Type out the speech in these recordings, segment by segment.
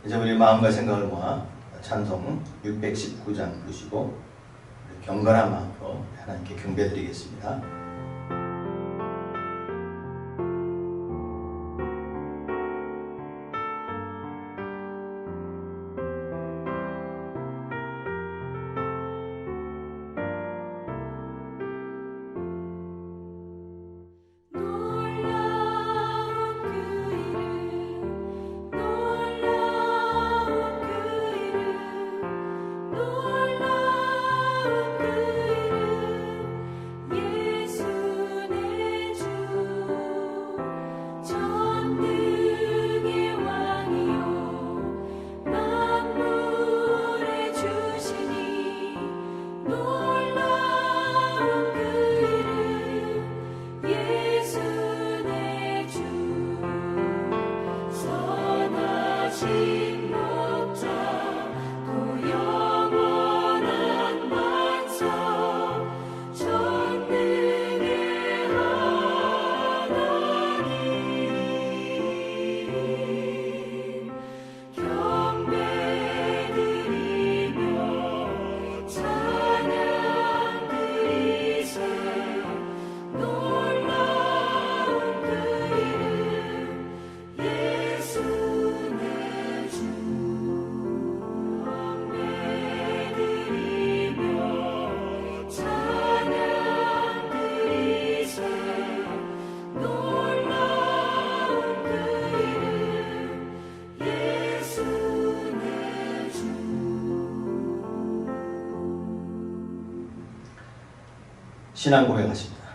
이제 우리 마음과 생각을 모아 찬송 619장 부르시고 경건한 마음으로 하나님께 경배드리겠습니다. 신앙 고백하십니다.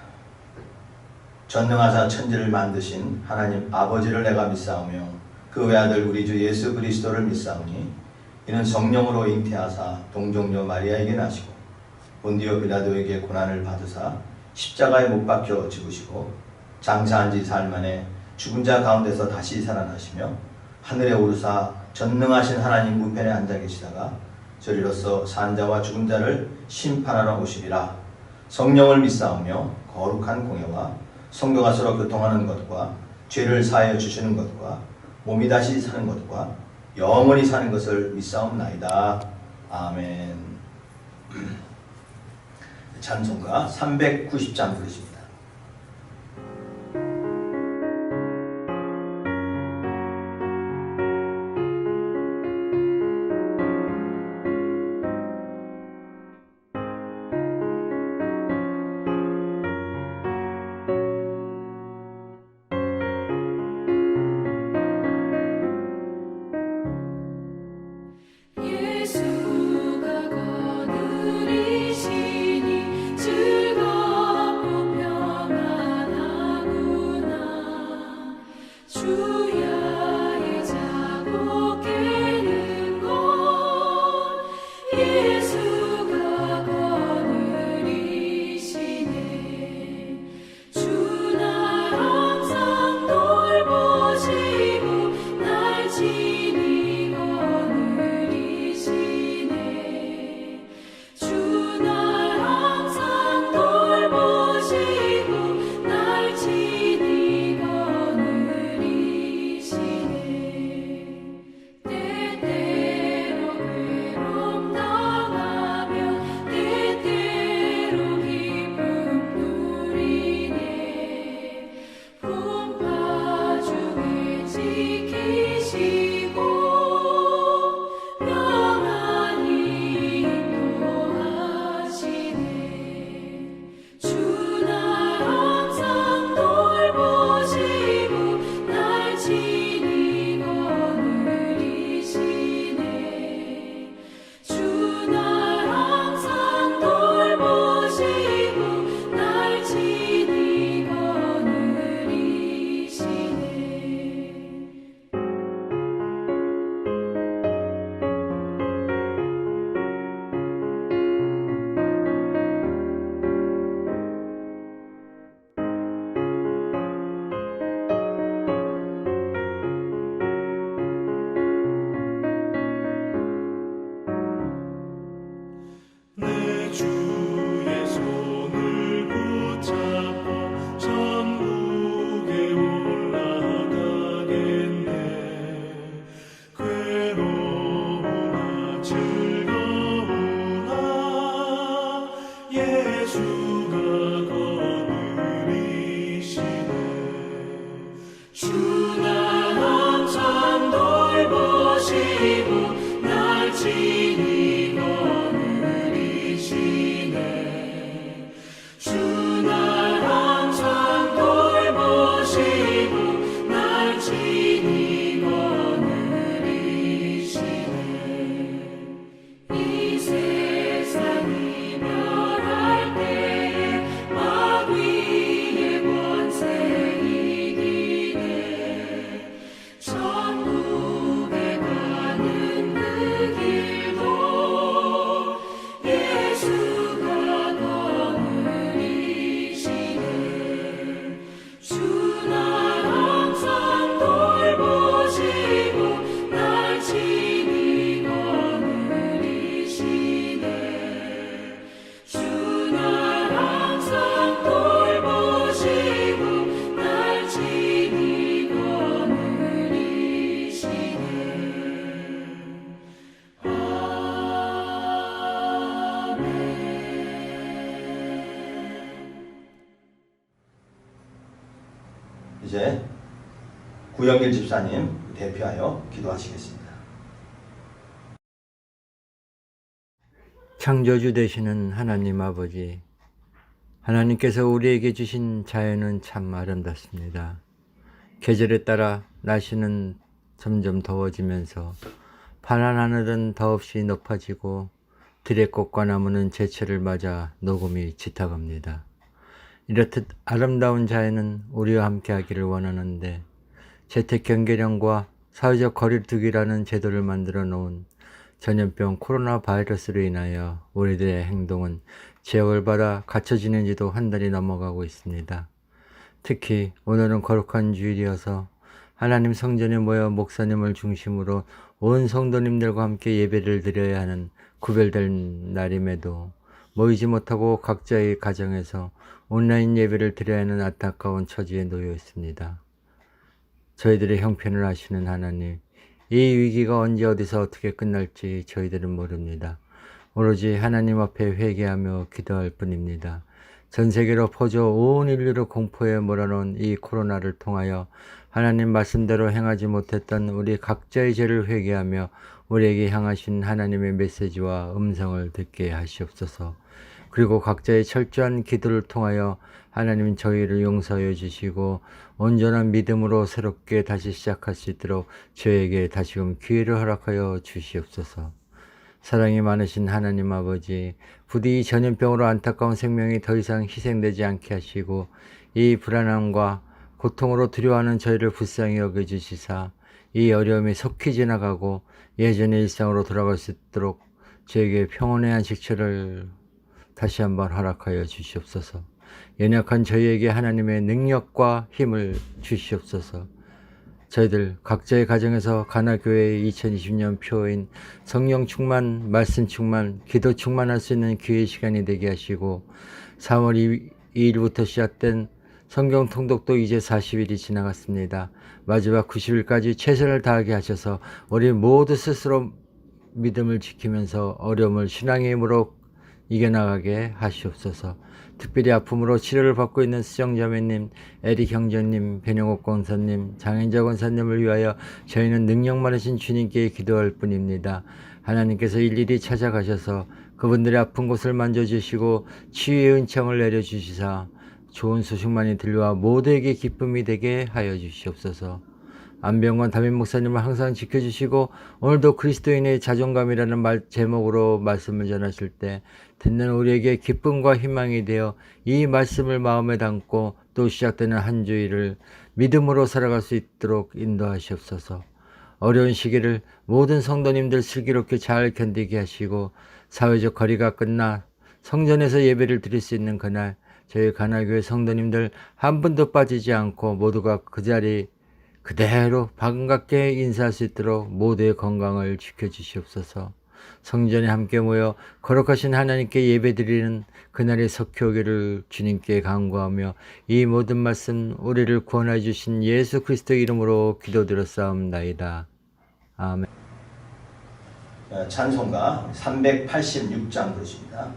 전능하사 천지를 만드신 하나님 아버지를 내가 믿사오며 그 외아들 우리 주 예수 그리스도를 믿사오니 이는 성령으로 잉태하사 동정녀 마리아에게 나시고 본디오 빌라도에게 고난을 받으사 십자가에 못 박혀 죽으시고 장사한 지 사흘 만에 죽은 자 가운데서 다시 살아나시며 하늘에 오르사 전능하신 하나님 우편에 앉아 계시다가 저리로서 산자와 죽은 자를 심판하러 오시리라. 성령을 믿사오며 거룩한 공예와 성도가 서로 교통하는 것과 죄를 사하여 주시는 것과 몸이 다시 사는 것과 영원히 사는 것을 믿사옵나이다. 아멘. 찬송가 390장 부르십니다. 주 날 항상 돌보시고 날 친히 거느리시네. 주 날 항상 돌보시고 날 친히 거느리시네. 이 세상이 멸할 때에 악 위의 권세 이기네. 천국에 가는 그 길도 예수가 거느리시네. 주 날 항상 돌보시고 날 친히 거느리시네. 주 날 항상 돌보시고 날 친히 거느리시네. 이제 구영길 집사님 대표하여 기도하시겠습니다. 창조주 되시는 하나님 아버지, 하나님께서 우리에게 주신 자연은 참 아름답습니다. 계절에 따라 날씨는 점점 더워지면서 파란 하늘은 더없이 높아지고 들의 꽃과 나무는 제철을 맞아 녹음이 짙어갑니다. 이렇듯 아름다운 자연은 우리와 함께 하기를 원하는데 재택 경계령과 사회적 거리두기라는 제도를 만들어 놓은 전염병 코로나 바이러스로 인하여 우리들의 행동은 제약을 받아 갇혀지는 지도 한 달이 넘어가고 있습니다. 특히 오늘은 거룩한 주일이어서 하나님 성전에 모여 목사님을 중심으로 온 성도님들과 함께 예배를 드려야 하는 구별된 날임에도 모이지 못하고 각자의 가정에서 온라인 예배를 드려야 하는 안타까운 처지에 놓여 있습니다. 저희들의 형편을 아시는 하나님, 이 위기가 언제 어디서 어떻게 끝날지 저희들은 모릅니다. 오로지 하나님 앞에 회개하며 기도할 뿐입니다. 전 세계로 퍼져 온 인류를 공포에 몰아넣은 이 코로나를 통하여 하나님 말씀대로 행하지 못했던 우리 각자의 죄를 회개하며 우리에게 향하신 하나님의 메시지와 음성을 듣게 하시옵소서. 그리고 각자의 철저한 기도를 통하여 하나님 저희를 용서해 주시고 온전한 믿음으로 새롭게 다시 시작할 수 있도록 저에게 다시금 기회를 허락하여 주시옵소서. 사랑이 많으신 하나님 아버지, 부디 이 전염병으로 안타까운 생명이 더 이상 희생되지 않게 하시고 이 불안함과 고통으로 두려워하는 저희를 불쌍히 여겨주시사 이 어려움이 속히 지나가고 예전의 일상으로 돌아갈 수 있도록 저에게 평온의 안식처를 다시 한번 허락하여 주시옵소서. 연약한 저희에게 하나님의 능력과 힘을 주시옵소서. 저희들 각자의 가정에서 가나교회의 2020년 표어인 성령 충만, 말씀 충만, 기도 충만할 수 있는 기회의 시간이 되게 하시고 3월 2일부터 시작된 성경 통독도 이제 40일이 지나갔습니다. 마지막 90일까지 최선을 다하게 하셔서 우리 모두 스스로 믿음을 지키면서 어려움을 신앙의 힘으로 이겨나가게 하시옵소서. 특별히 아픔으로 치료를 받고 있는 수정자매님, 에릭 형제님, 변영옥 권사님, 장현자 권사님을 위하여 저희는 능력 많으신 주님께 기도할 뿐입니다. 하나님께서 일일이 찾아가셔서 그분들의 아픈 곳을 만져주시고 치유의 은총을 내려주시사 좋은 소식만이 들려와 모두에게 기쁨이 되게 하여 주시옵소서. 안병관 담임 목사님을 항상 지켜주시고 오늘도 그리스도인의 자존감이라는 제목으로 말씀을 전하실 때 듣는 우리에게 기쁨과 희망이 되어 이 말씀을 마음에 담고 또 시작되는 한 주일을 믿음으로 살아갈 수 있도록 인도하시옵소서. 어려운 시기를 모든 성도님들 슬기롭게 잘 견디게 하시고 사회적 거리가 끝나 성전에서 예배를 드릴 수 있는 그날 저희 가나교회 성도님들 한 분도 빠지지 않고 모두가 그 자리 그대로 반갑게 인사할 수 있도록 모두의 건강을 지켜주시옵소서. 성전에 함께 모여 거룩하신 하나님께 예배드리는 그날의 석희 오기를 주님께 간구하며 이 모든 말씀 우리를 구원해 주신 예수 그리스도 이름으로 기도드렸사옵나이다. 아멘. 찬송가 386장 부르십니다.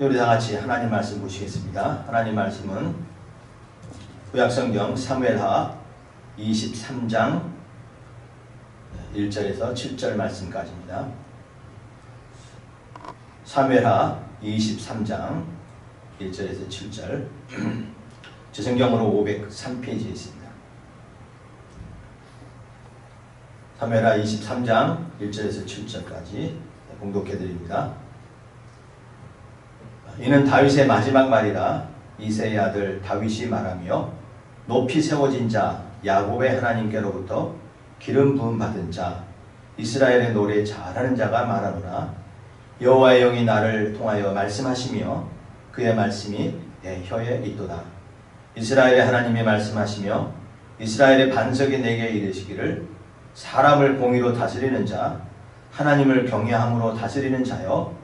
우리 다 같이 하나님 말씀 보시겠습니다. 하나님 말씀은 구약성경 사무엘하 23장 1절에서 7절 말씀까지입니다. 사무엘하 23장 1절에서 7절 제 성경으로 503페이지에 있습니다. 사무엘하 23장 1절에서 7절까지 봉독해 드립니다. 이는 다윗의 마지막 말이라. 이새의 아들 다윗이 말하며 높이 세워진 자 야곱의 하나님께로부터 기름 부음 받은 자 이스라엘의 노래 잘하는 자가 말하노라. 여호와의 영이 나를 통하여 말씀하시며 그의 말씀이 내 혀에 있도다. 이스라엘의 하나님이 말씀하시며 이스라엘의 반석이 내게 이르시기를 사람을 공의로 다스리는 자 하나님을 경외함으로 다스리는 자여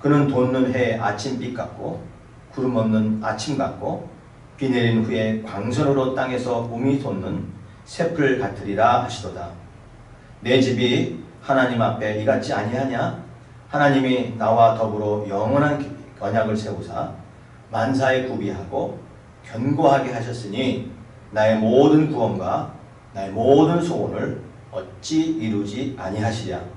그는 돋는 해의 아침빛 같고 구름 없는 아침 같고 비 내린 후에 광선으로 땅에서 움이 솟는 새풀 같으리라 하시도다. 내 집이 하나님 앞에 이같지 아니하냐? 하나님이 나와 더불어 영원한 언약을 세우사 만사에 구비하고 견고하게 하셨으니 나의 모든 구원과 나의 모든 소원을 어찌 이루지 아니하시랴.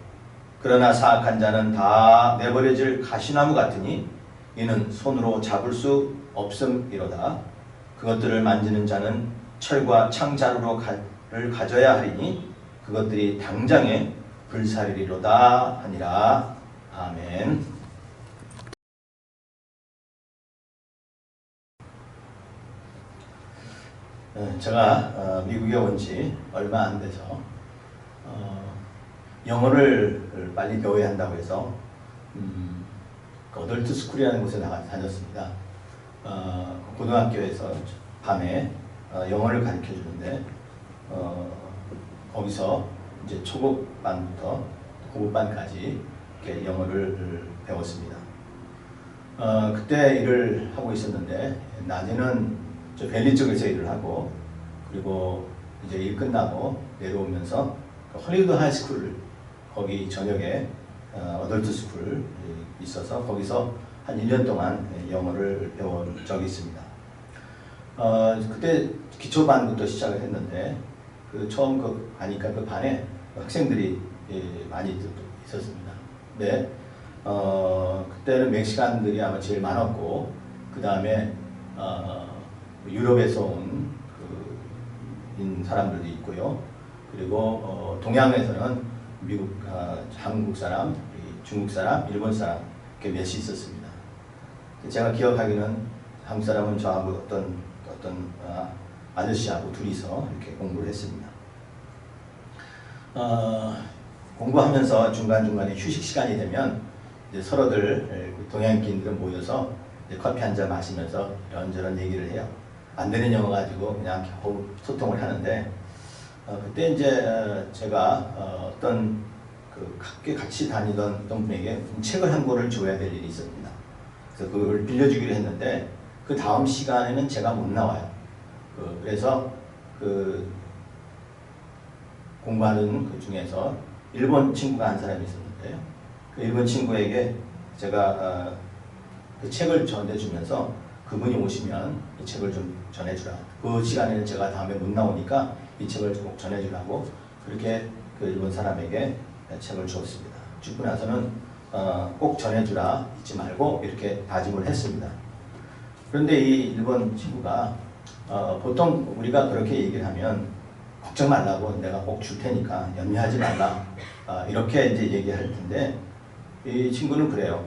그러나 사악한 자는 다 내버려질 가시나무 같으니 이는 손으로 잡을 수 없음이로다. 그것들을 만지는 자는 철과 창자루를 가져야 하리니 그것들이 당장에 불사르리로다 하니라. 아멘. 제가 미국에 온 지 얼마 안 돼서 영어를 빨리 배워야 한다고 해서 어덜트 스쿨이라는 곳에 다녔습니다. 고등학교에서 밤에 영어를 가르쳐 주는데 거기서 이제 초급반부터 고급반까지 이렇게 영어를 배웠습니다. 그때 일을 하고 있었는데 낮에는 저 밸리 쪽에서 일을 하고 그리고 이제 일 끝나고 내려오면서 헐리우드 하이스쿨을 거기 저녁에 어덜트 스쿨 있어서 거기서 한 1년 동안 영어를 배운 적이 있습니다. 그때 기초반부터 시작을 했는데 처음 가니까 그 반에 학생들이 많이 있었습니다. 네, 그때는 멕시칸들이 아마 제일 많았고 그 다음에 유럽에서 온 사람들도 있고요. 그리고 동양에서는 미국, 한국 사람, 중국 사람, 일본 사람 이렇게 몇이 있었습니다. 제가 기억하기는 한국 사람은 저하고 어떤 아저씨하고 둘이서 이렇게 공부를 했습니다. 공부하면서 중간중간에 휴식 시간이 되면 이제 서로들 동양인들은 모여서 이제 커피 한잔 마시면서 이런저런 얘기를 해요. 안 되는 영어 가지고 그냥 겨우 소통을 하는데 그때 이제 제가 어떤 학교에 같이 다니던 어떤 분에게 책을 한 권을 줘야 될 일이 있었습니다. 그래서 그걸 빌려주기로 했는데 그 다음 시간에는 제가 못 나와요. 그래서 공부하는 그 중에서 일본 친구가 한 사람이 있었는데요. 그 일본 친구에게 제가 그 책을 전해주면서 그분이 오시면 이 책을 좀 전해주라. 그 시간에는 제가 다음에 못 나오니까 이 책을 꼭 전해주라고 그렇게 그 일본 사람에게 책을 주었습니다. 주고 나서는 꼭 전해주라 잊지 말고 이렇게 다짐을 했습니다. 그런데 이 일본 친구가 보통 우리가 그렇게 얘기를 하면 걱정 말라고 내가 꼭 줄 테니까 염려하지 말라 이렇게 이제 얘기할 텐데 이 친구는 그래요.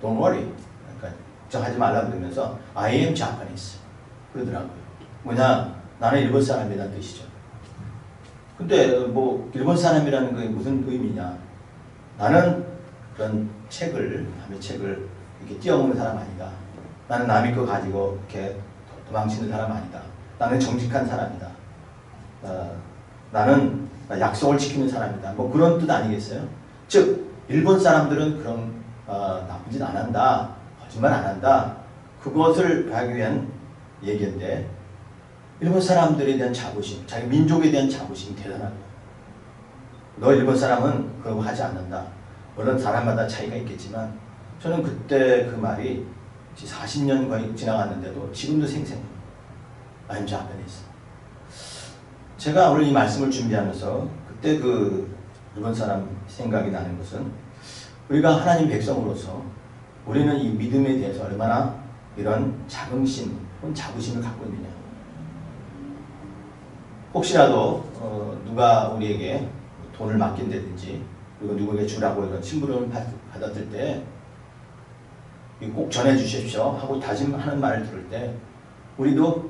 Don't worry. 그러니까 걱정하지 말라 그러면서 I am Japanese 그러더라고요. 뭐냐 나는 일본 사람이라는 뜻이죠. 근데 뭐 일본 사람이라는 게 무슨 의미냐? 나는 그런 남의 책을 이렇게 띄어먹는 사람 아니다. 나는 남의 거 가지고 이렇게 도망치는 사람 아니다. 나는 정직한 사람이다. 나는 약속을 지키는 사람이다. 뭐 그런 뜻 아니겠어요? 즉 일본 사람들은 그런 나쁜 짓 안 한다. 거짓말 안 한다. 그것을 하기 위한 얘기인데 일본 사람들에 대한 자부심, 자기 민족에 대한 자부심이 대단하다. 너 일본 사람은 그런 거 하지 않는다. 물론 사람마다 차이가 있겠지만 저는 그때 그 말이 40년 거의 지나갔는데도 지금도 생생해요. I'm Japanese. 제가 오늘 이 말씀을 준비하면서 그때 그 일본 사람 생각이 나는 것은 우리가 하나님 백성으로서 우리는 이 믿음에 대해서 얼마나 이런 자긍심, 자부심을 갖고 있느냐. 혹시라도 누가 우리에게 돈을 맡긴다든지 그리고 누구에게 주라고 이런 심부름을 받았을 때 꼭 전해 주십시오 하고 다짐하는 말을 들을 때 우리도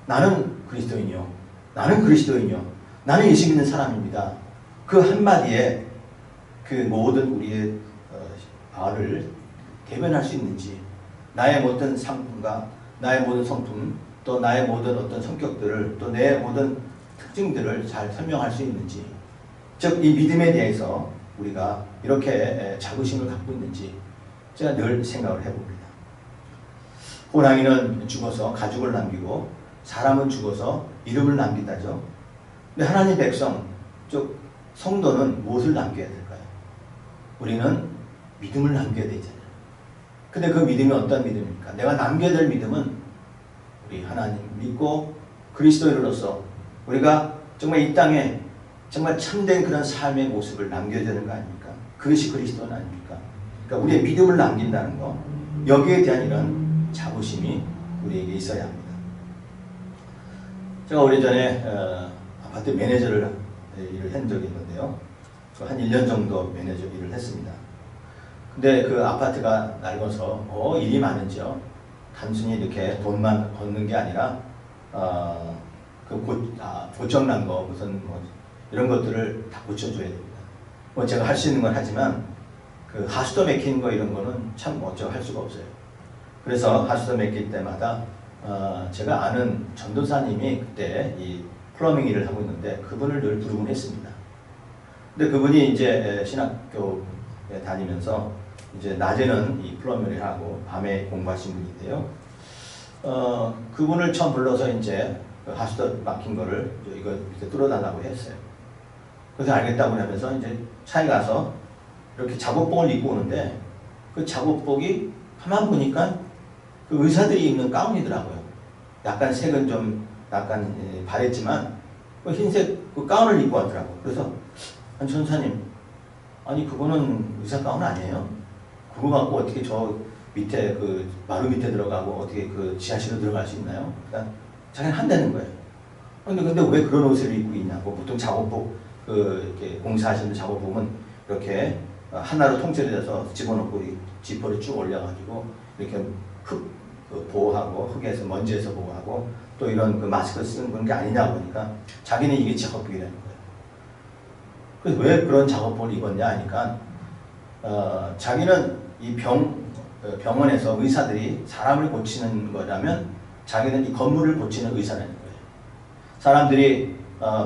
나는 그리스도인이요, 나는 그리스도인이요, 나는 예수 믿는 사람입니다. 그 한마디에 그 모든 우리의 말을 대변할 수 있는지, 나의 모든 상품과 나의 모든 성품, 또 나의 모든 어떤 성격들을, 또 내 모든 특징들을 잘 설명할 수 있는지, 즉 이 믿음에 대해서 우리가 이렇게 자부심을 갖고 있는지 제가 늘 생각을 해봅니다. 호랑이는 죽어서 가죽을 남기고 사람은 죽어서 이름을 남긴다죠. 근데 하나님 백성, 즉 성도는 무엇을 남겨야 될까요? 우리는 믿음을 남겨야 되잖아요. 근데 그 믿음이 어떤 믿음입니까? 내가 남겨야 될 믿음은 우리 하나님 믿고 그리스도인으로서 우리가 정말 이 땅에 정말 참된 그런 삶의 모습을 남겨야 되는 거 아닙니까? 그것이 그리스도는 아닙니까? 그러니까 우리의 믿음을 남긴다는 거, 여기에 대한 이런 자부심이 우리에게 있어야 합니다. 제가 오래전에 아파트 매니저를 일을 한 적이 있는데요. 한 1년 정도 매니저 일을 했습니다. 근데 그 아파트가 낡아서 일이 많은지요. 단순히 이렇게 돈만 걷는 게 아니라 고장난 거 무슨 이런 것들을 다 고쳐줘야 됩니다. 제가 할 수 있는 건 하지만 그 하수도 막히는 거 이런 거는 참 어쩌고 할 수가 없어요. 그래서 하수도 막힐 때마다 제가 아는 전도사님이 그때 이 플러밍 일을 하고 있는데 그분을 늘 부르곤 했습니다. 근데 그분이 이제 신학교에 다니면서 이제 낮에는 이 플러밍을 하고 밤에 공부하신 분인데요. 그분을 처음 불러서 이제 그 하수도 막힌 거를 이거 이렇게 뚫어달라고 했어요. 그래서 알겠다고 하면서 이제 차에 가서 이렇게 작업복을 입고 오는데 그 작업복이 가만 보니까 그 의사들이 입는 가운이더라고요. 약간 색은 좀 약간 바랬지만 그 흰색 그 가운을 입고 왔더라고요. 그래서 아니 전사님, 아니 그거는 의사 가운 아니에요? 그거 갖고 어떻게 저 밑에 그 마루 밑에 들어가고 어떻게 그 지하실로 들어갈 수 있나요? 그러니까 자기는 한다는 거예요. 근데 왜 그런 옷을 입고 있냐고. 보통 작업복 이렇게 공사하시는 작업복은 이렇게 하나로 통째로 돼서 집어넣고 이 지퍼를 쭉 올려가지고 이렇게 흙 보호하고 흙에서 먼지에서 보호하고 또 이런 그 마스크 쓰는 그런 게 아니냐고 하니까 자기는 이게 작업복이라는 거예요. 그래서 왜 그런 작업복을 입었냐 하니까 자기는 이 병원에서 의사들이 사람을 고치는 거라면 자기는 이 건물을 고치는 의사라는 거예요. 사람들이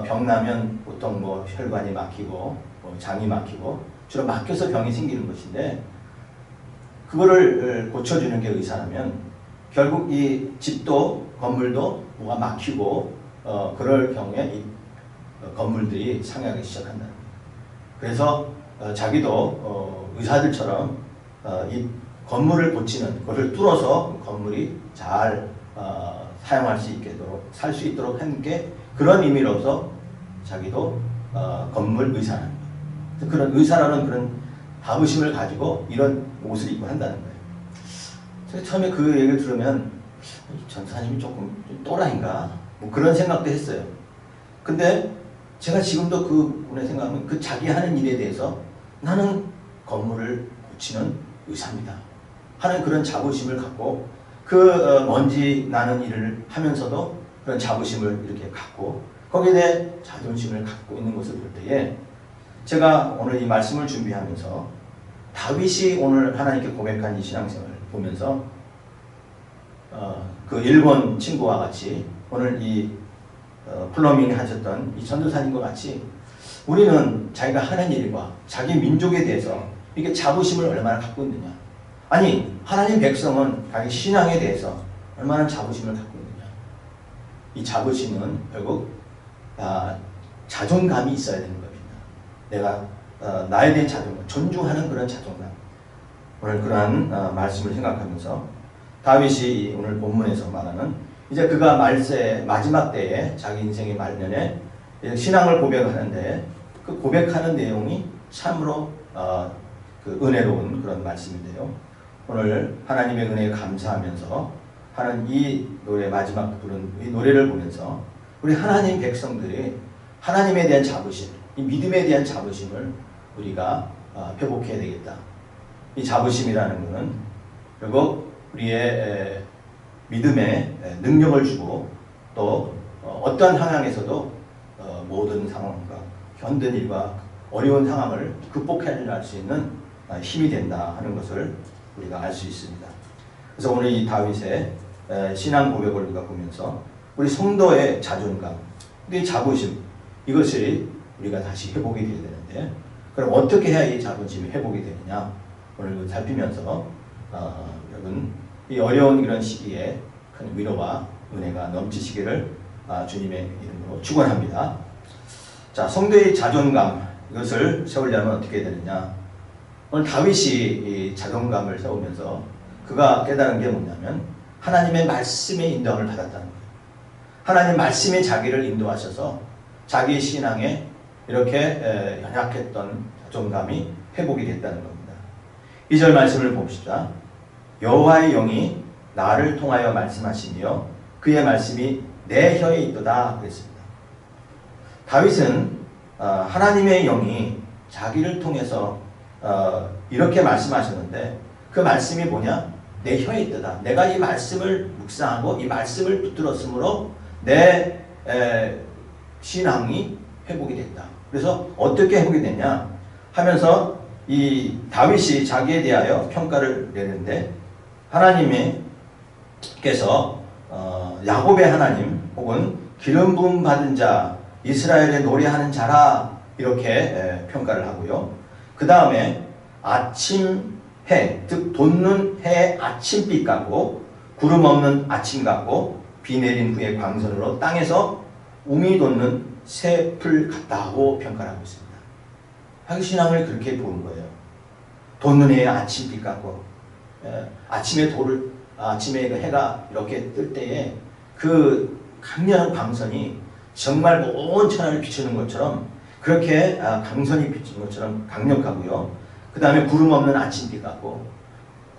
병나면 보통 혈관이 막히고 장이 막히고 주로 막혀서 병이 생기는 것인데 그거를 고쳐주는 게 의사라면 결국 이 집도 건물도 뭐가 막히고 그럴 경우에 이 건물들이 상하기 시작한다는 거예요. 그래서 자기도 의사들처럼 이 건물을 고치는 그것을 뚫어서 건물이 잘 사용할 수 있도록 살 수 있도록 하는 게 그런 의미로서 자기도 건물 의사라는 거예요. 그런 의사라는 그런 자부심을 가지고 이런 옷을 입고 한다는 거예요. 제가 처음에 그 얘기를 들으면 전사님이 조금 또라이인가 그런 생각도 했어요. 근데 제가 지금도 그분의 생각은 그 자기 하는 일에 대해서 나는 건물을 고치는 의사입니다 하는 그런 자부심을 갖고 그 먼지 나는 일을 하면서도 그런 자부심을 이렇게 갖고 거기에 대해 자존심을 갖고 있는 것을 볼 때에 제가 오늘 이 말씀을 준비하면서 다윗이 오늘 하나님께 고백한 이 신앙생활을 보면서 그 일본 친구와 같이 오늘 이 플러밍 하셨던 이 전도사님과 같이 우리는 자기가 하는 일과 자기 민족에 대해서 이렇게 자부심을 얼마나 갖고 있느냐. 아니 하나님 백성은 자기 신앙에 대해서 얼마나 자부심을 갖고 있느냐. 이 자부심은 결국 자존감이 있어야 되는 겁니다. 내가 나에 대한 자존감, 존중하는 그런 자존감. 오늘 그러한 말씀을 생각하면서 다윗이 오늘 본문에서 말하는 이제 그가 말세 마지막 때에 자기 인생의 말년에 신앙을 고백하는데 그 고백하는 내용이 참으로 그 은혜로운 그런 말씀인데요. 오늘 하나님의 은혜에 감사하면서 하는 이 노래 마지막 부른 이 노래를 보면서 우리 하나님 백성들이 하나님에 대한 자부심, 이 믿음에 대한 자부심을 우리가 회복해야 되겠다. 이 자부심이라는 것은 결국 우리의 믿음에 능력을 주고 또 어떠한 상황에서도 모든 상황과 견딘 일과 어려운 상황을 극복해낼 수 있는 힘이 된다 하는 것을 우리가 알 수 있습니다. 그래서 오늘 이 다윗의 신앙 고백을 우리가 보면서 우리 성도의 자존감, 우리 자부심 이것이 우리가 다시 회복이 되어야 되는데 그럼 어떻게 해야 이 자부심이 회복이 되느냐 오늘 살피면서 여러분 이 어려운 이런 시기에 큰 위로와 은혜가 넘치시기를 주님의 이름으로 축원합니다. 자, 성도의 자존감 이것을 세우려면 어떻게 되느냐? 오늘 다윗이 이 자존감을 세우면서 그가 깨달은 게 뭐냐면 하나님의 말씀의 인도함을 받았다는 거예요. 하나님 말씀이 자기를 인도하셔서 자기 신앙에 이렇게 연약했던 자존감이 회복이 됐다는 겁니다. 2절 말씀을 봅시다. 여호와의 영이 나를 통하여 말씀하시며 그의 말씀이 내 혀에 있도다 그랬습니다. 다윗은 하나님의 영이 자기를 통해서 이렇게 말씀하셨는데 그 말씀이 뭐냐? 내 혀에 있도다. 내가 이 말씀을 묵상하고 이 말씀을 붙들었으므로 내 신앙이 회복이 됐다. 그래서 어떻게 회복이 됐냐 하면서 이 다윗이 자기에 대하여 평가를 내는데 하나님께서 야곱의 하나님 혹은 기름 부음 받은 자 이스라엘의 노래하는 자라 이렇게 평가를 하고요. 그 다음에 아침 해, 즉 돋는 해의 아침빛 같고 구름 없는 아침 같고 비 내린 후의 광선으로 땅에서 움이 돋는 새풀 같다고 평가를 하고 있습니다. 자기 신앙을 그렇게 보는 거예요. 돋는 해의 아침빛 같고 아침에 그 해가 이렇게 뜰 때에 그 강렬한 광선이 정말 온 천하를 비추는 것처럼 그렇게 강선이 비추는 것처럼 강력하고요. 그 다음에 구름 없는 아침빛 같고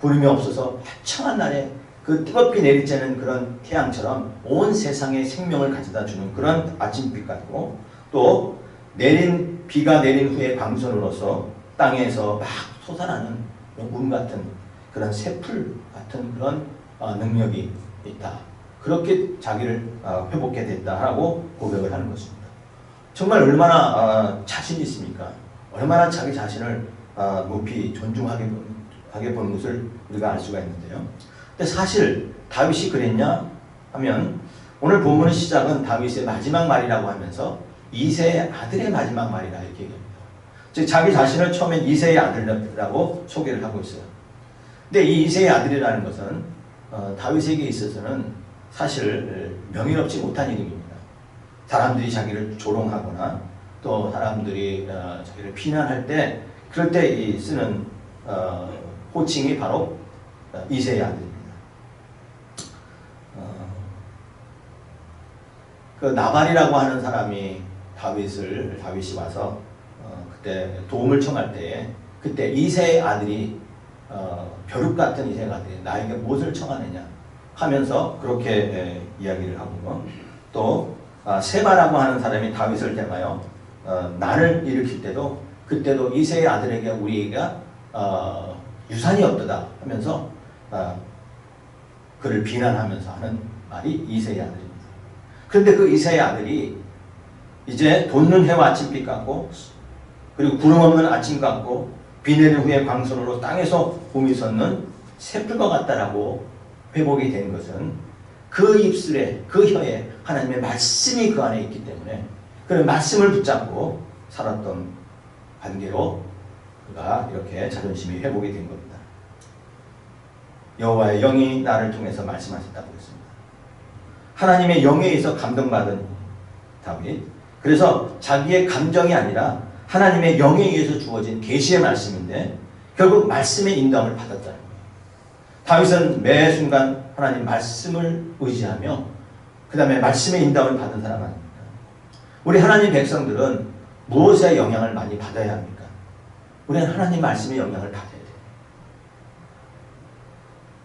구름이 없어서 화창한 날에 그 뜨겁게 내리쬐는 그런 태양처럼 온 세상에 생명을 가져다 주는 그런 아침빛 같고 또 비가 내린 후에 광선으로서 땅에서 막 솟아나는 운 같은 그런 새풀 같은 그런 능력이 있다. 그렇게 자기를 회복해 됐다라고 고백을 하는 것입니다. 정말 얼마나 자신 있습니까? 얼마나 자기 자신을 높이 존중하게 보는 것을 우리가 알 수가 있는데요. 근데 사실 다윗이 그랬냐 하면 오늘 본문의 시작은 다윗의 마지막 말이라고 하면서 이새의 아들의 마지막 말이라 이렇게 얘기합니다. 즉 자기 자신을 처음엔 이새의 아들이라고 소개를 하고 있어요. 근데 이 이새의 아들이라는 것은 다윗에게 있어서는 사실 명예롭지 못한 이름입니다. 사람들이 자기를 조롱하거나 또 사람들이 자기를 비난할 때 그럴 때 쓰는 호칭이 바로 이새의 아들입니다. 그 나발이라고 하는 사람이 다윗이 와서 그때 도움을 청할 때에 그때 이새의 아들이 벼룩 같은 이새의 아들이 나에게 무엇을 청하느냐 하면서 그렇게 이야기를 하고 또 세바라고 하는 사람이 다윗을 대하여 난을 일으킬 때도 그때도 이새의 아들에게 우리가 유산이 없도다 하면서 그를 비난하면서 하는 말이 이새의 아들입니다. 그런데 그 이새의 아들이 이제 돋는 해와 아침빛 같고 그리고 구름 없는 아침 같고 비 내린 후에 광선으로 땅에서 봄이 솟는 새풀과 같다라고 회복이 된 것은 그 입술에 그 혀에 하나님의 말씀이 그 안에 있기 때문에 그 말씀을 붙잡고 살았던 관계로 그가 이렇게 자존심이 회복이 된 겁니다. 여호와의 영이 나를 통해서 말씀하셨다고 했습니다. 하나님의 영에 의해서 감동받은 다윗. 그래서 자기의 감정이 아니라 하나님의 영에 의해서 주어진 계시의 말씀인데 결국 말씀의 인도함을 받았다는 거예요. 다윗은 매 순간 하나님 말씀을 의지하며 그 다음에 말씀의 인도함을 받은 사람 아닙니까? 우리 하나님 백성들은 무엇에 영향을 많이 받아야 합니까? 우리는 하나님 말씀의 영향을 받아야 돼요.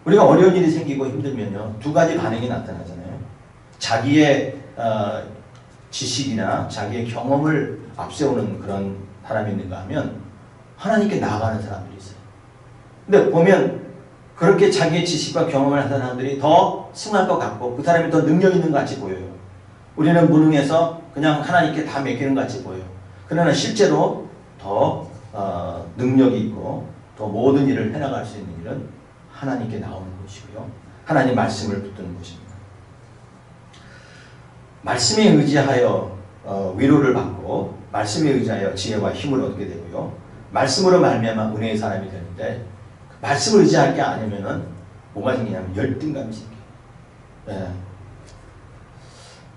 우리가 어려운 일이 생기고 힘들면요, 두 가지 반응이 나타나잖아요. 자기의 지식이나 자기의 경험을 앞세우는 그런 사람이 있는가 하면 하나님께 나아가는 사람들이 있어요. 근데 보면 그렇게 자기의 지식과 경험을 하는 사람들이 더 승할 것 같고 그 사람이 더 능력 있는 것 같이 보여요. 우리는 무능해서 그냥 하나님께 다 맡기는 것 같이 보여요. 그러나 실제로 더 능력이 있고 더 모든 일을 해나갈 수 있는 일은 하나님께 나오는 것이고요. 하나님 말씀을 붙드는 것입니다. 말씀에 의지하여 위로를 받고 말씀에 의지하여 지혜와 힘을 얻게 되고요. 말씀으로 말미암아 은혜의 사람이 되는데 말씀을 의지할 게 아니면은 뭐가 생기냐면 열등감이 생겨요. 네.